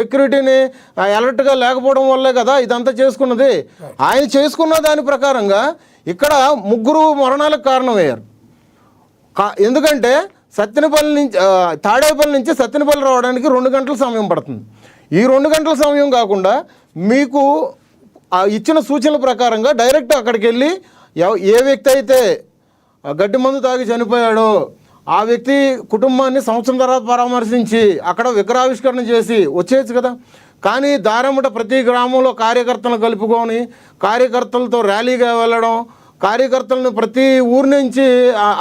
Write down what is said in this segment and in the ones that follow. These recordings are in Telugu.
సెక్యూరిటీని అలర్ట్గా లేకపోవడం వల్లే కదా ఇదంతా చేసుకున్నది. ఆయన చేసుకున్న దాని ప్రకారంగా ఇక్కడ 3 మరణాలకు కారణమయ్యారు. ఎందుకంటే సత్తెనపల్లి నుంచి తాడేపల్లి నుంచి సత్తెనపల్లి రావడానికి 2 గంటల సమయం పడుతుంది. ఈ 2 గంటల సమయం కాకుండా మీకు ఇచ్చిన సూచనల ప్రకారంగా డైరెక్ట్ అక్కడికి వెళ్ళి ఏ వ్యక్తి అయితే గడ్డి మందు తాగి చనిపోయాడో ఆ వ్యక్తి కుటుంబాన్ని సంవత్సరం తర్వాత పరామర్శించి అక్కడ విగ్రహావిష్కరణ చేసి వచ్చేయచ్చు కదా. కానీ దారమ్మట ప్రతి గ్రామంలో కార్యకర్తలను కలుపుకొని కార్యకర్తలతో ర్యాలీగా వెళ్ళడం, కార్యకర్తలను ప్రతి ఊరి నుంచి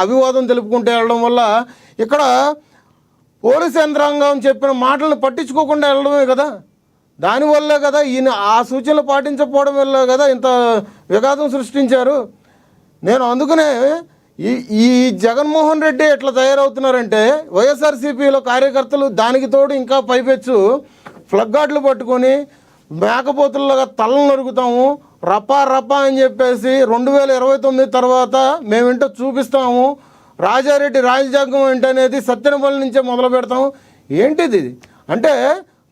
అభివాదం తెలుపుకుంటూ వెళ్ళడం వల్ల ఇక్కడ పోలీసు యంత్రాంగం చెప్పిన మాటలను పట్టించుకోకుండా వెళ్ళడమే కదా. దానివల్లే కదా ఈయన ఆ సూచనలు పాటించకపోవడం వల్ల కదా ఇంత విఘాతం సృష్టించారు. నేను అందుకనే ఈ జగన్మోహన్ రెడ్డి ఎట్లా తయారవుతున్నారంటే వైఎస్ఆర్సీపీలో కార్యకర్తలు దానికి తోడు ఇంకా పైపెచ్చు ఫ్లగ్ గార్డులు పట్టుకొని మేకపోతుల్లాగా తలను నరుగుతాము రప్పా అని చెప్పేసి 2029 తర్వాత మేమేంటో చూపిస్తాము, రాజారెడ్డి రాజజాగం ఏంటనేది సత్తెనపల్లి నుంచే మొదలు పెడతాము. ఏంటిది అంటే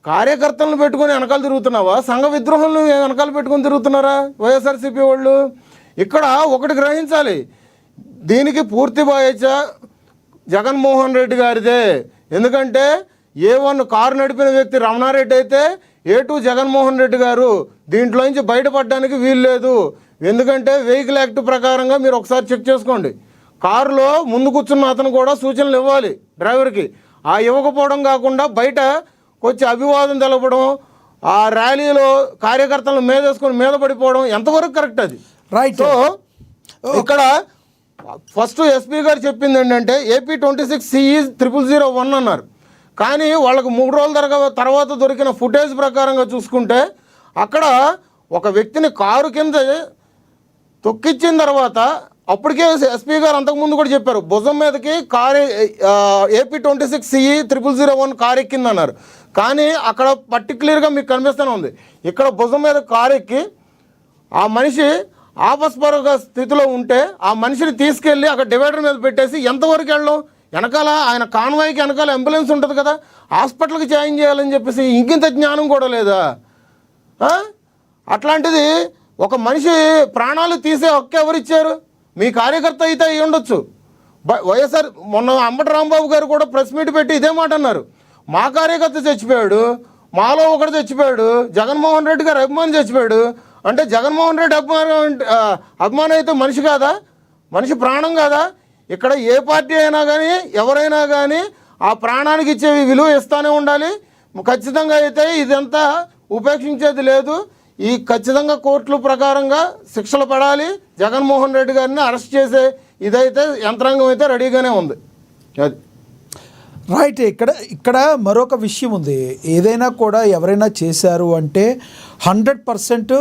కార్యకర్తలను పెట్టుకొని వెనకాల తిరుగుతున్నావా? సంఘ విద్రోహులను వెనకాల పెట్టుకొని తిరుగుతున్నారా వైఎస్ఆర్సీపీ వాళ్ళు? ఇక్కడ ఒకటి గ్రహించాలి, దీనికి పూర్తి బాధ్యత జగన్మోహన్ రెడ్డి గారిదే. ఎందుకంటే A1 కారు నడిపిన వ్యక్తి రమణారెడ్డి అయితే A2 జగన్మోహన్ రెడ్డి గారు. దీంట్లో నుంచి బయటపడడానికి వీలు లేదు. ఎందుకంటే వెహికల్ యాక్ట్ ప్రకారంగా మీరు ఒకసారి చెక్ చేసుకోండి. కారులో ముందు కూర్చున్న అతను కూడా సూచనలు ఇవ్వాలి డ్రైవర్కి. ఆ ఇవ్వకపోవడం కాకుండా బయట వచ్చి అభివాదం తెలపడం, ఆ ర్యాలీలో కార్యకర్తలను మీద పడిపోవడం ఎంతవరకు కరెక్ట్ అది? రైట్. సో ఇక్కడ ఫస్ట్ ఎస్పీ గారు చెప్పింది ఏంటంటే AP 26 CE 0001 అన్నారు. కానీ వాళ్ళకు 3 రోజుల తర్వాత దొరికిన ఫుటేజ్ ప్రకారంగా చూసుకుంటే అక్కడ ఒక వ్యక్తిని కారు కింద తొక్కిచ్చిన తర్వాత అప్పటికే ఎస్పీ గారు అంతకుముందు కూడా చెప్పారు భుజం మీదకి కారు AP 26 CE 0001 కారు ఎక్కిందన్నారు. కానీ అక్కడ పర్టిక్యులర్గా మీకు కనిపిస్తూనే ఉంది, ఇక్కడ భుజం మీద కారు ఎక్కి ఆ మనిషి ఆపస్పరక స్థితిలో ఉంటే ఆ మనిషిని తీసుకెళ్ళి అక్కడ డివైడర్ మీద పెట్టేసి ఎంతవరకు వెళ్ళడం? వెనకాల ఆయన కాన్వాయ్కి వెనకాల అంబులెన్స్ ఉంటుంది కదా, హాస్పిటల్కి జాయిన్ చేయాలని చెప్పేసి ఇంకింత జ్ఞానం కూడా లేదా? అట్లాంటిది ఒక మనిషి ప్రాణాలు తీసే హక్కు ఎవరిచ్చారు? మీ కార్యకర్త అయితే అయ్యి ఉండొచ్చు. వైఎస్ఆర్ మొన్న అంబటి రాంబాబు గారు కూడా ప్రెస్ మీట్ పెట్టి ఇదే మాట అన్నారు, మా కార్యకర్త చచ్చిపోయాడు, మాలో ఒకటి చచ్చిపోయాడు, జగన్మోహన్ రెడ్డి గారు అభిమాని చచ్చిపోయాడు. అంటే జగన్మోహన్ రెడ్డి అభిమానం అయితే మనిషి కాదా? మనిషి ప్రాణం కాదా? ఇక్కడ ఏ పార్టీ అయినా కానీ ఎవరైనా కానీ ఆ ప్రాణానికి ఇచ్చే విలువ ఇస్తూనే ఉండాలి. ఖచ్చితంగా అయితే ఇదంతా ఉపేక్షించేది లేదు. ఈ ఖచ్చితంగా కోర్టుల ప్రకారంగా శిక్షలు పడాలి. జగన్మోహన్ రెడ్డి గారిని అరెస్ట్ చేసే ఇదైతే యంత్రాంగం అయితే రెడీగానే ఉంది. అది రైట్. ఇక్కడ మరొక విషయం ఉంది. ఏదైనా కూడా ఎవరైనా చేశారు అంటే 100%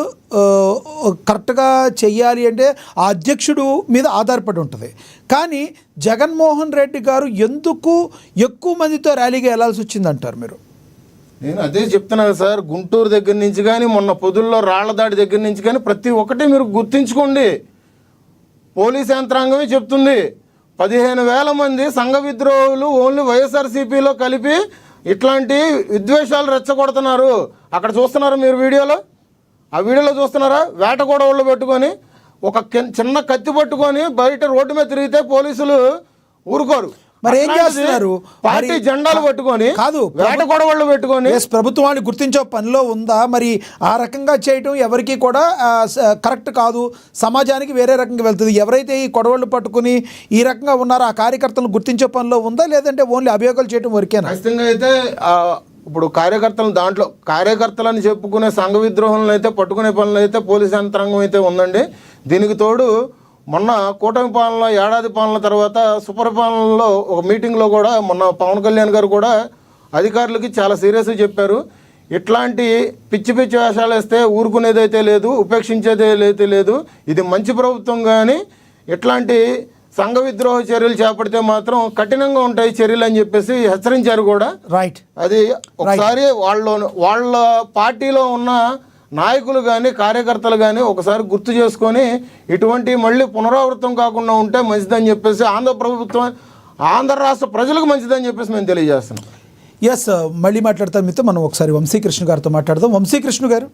కరెక్ట్గా చెయ్యాలి అంటే ఆ అధ్యక్షుడు మీద ఆధారపడి ఉంటుంది. కానీ జగన్మోహన్ రెడ్డి గారు ఎందుకు ఎక్కువ మందితో ర్యాలీగా వెళ్ళాల్సి వచ్చిందంటారు మీరు? నేను అదే చెప్తున్నాను సార్, గుంటూరు దగ్గర నుంచి కానీ మొన్న పొదుల్లో రాళ్లదాడి దగ్గర నుంచి కానీ ప్రతి ఒక్కటి మీరు గుర్తించుకోండి. పోలీస్ యంత్రాంగమే చెప్తుంది 15,000 మంది సంఘ విద్రోహులు ఓన్లీ వైఎస్ఆర్సీపీలో కలిపి ఇట్లాంటి విద్వేషాలు రెచ్చగొడుతున్నారు. అక్కడ చూస్తున్నారు మీరు వీడియోలో, ఆ వీడియోలో చూస్తున్నారా? వేట గొడవలు పెట్టుకొని ఒక చిన్న కత్తి పట్టుకొని బయట రోడ్డు మీద తిరిగితే పోలీసులు ఊరుకోరు. మరి ఏం చేస్తున్నారు? పార్టీ జెండాలు పట్టుకొని కాదు, వేట గొడవలు పెట్టుకొని ప్రభుత్వాన్ని గుర్తించే పనిలో ఉందా? మరి ఆ రకంగా చేయటం ఎవరికి కూడా కరెక్ట్ కాదు, సమాజానికి వేరే రకంగా వెళ్తుంది. ఎవరైతే ఈ గొడవలు పట్టుకుని ఈ రకంగా ఉన్నారో ఆ కార్యకర్తలను గుర్తించే పనిలో ఉందా, లేదంటే ఓన్లీ అభియోగాలు చేయడం వరకేనా? ఖచ్చితంగా అయితే ఇప్పుడు కార్యకర్తలు దాంట్లో కార్యకర్తలని చెప్పుకునే సంఘ విద్రోహులను అయితే పట్టుకునే పనులు అయితే పోలీస్ యంత్రాంగం అయితే ఉందండి. దీనికి తోడు మొన్న కూటమి పాలన ఏడాది పాలన తర్వాత సుపరిపాలనలో ఒక మీటింగ్లో కూడా మొన్న పవన్ కళ్యాణ్ గారు కూడా అధికారులకి చాలా సీరియస్గా చెప్పారు, ఇట్లాంటి పిచ్చి వేషాలు వేస్తే ఊరుకునేదైతే లేదు, ఉపేక్షించేది అయితే లేదు. ఇది మంచి ప్రభుత్వం, కానీ ఇట్లాంటి సంఘ విద్రోహ చర్యలు చేపడితే మాత్రం కఠినంగా ఉంటాయి చర్యలు అని చెప్పేసి హెచ్చరించారు కూడా. రైట్. అది ఒకసారి వాళ్ళ పార్టీలో ఉన్న నాయకులు కానీ కార్యకర్తలు కానీ ఒకసారి గుర్తు చేసుకొని ఇటువంటి మళ్ళీ పునరావృతం కాకుండా ఉంటే మంచిదని చెప్పేసి ఆంధ్ర రాష్ట్ర ప్రజలకు మంచిదని చెప్పేసి మేము తెలియజేస్తున్నాం. ఎస్ మళ్ళీ మాట్లాడతాం మీతో. మనం ఒకసారి వంశీకృష్ణ గారితో మాట్లాడదాం. వంశీకృష్ణ గారు,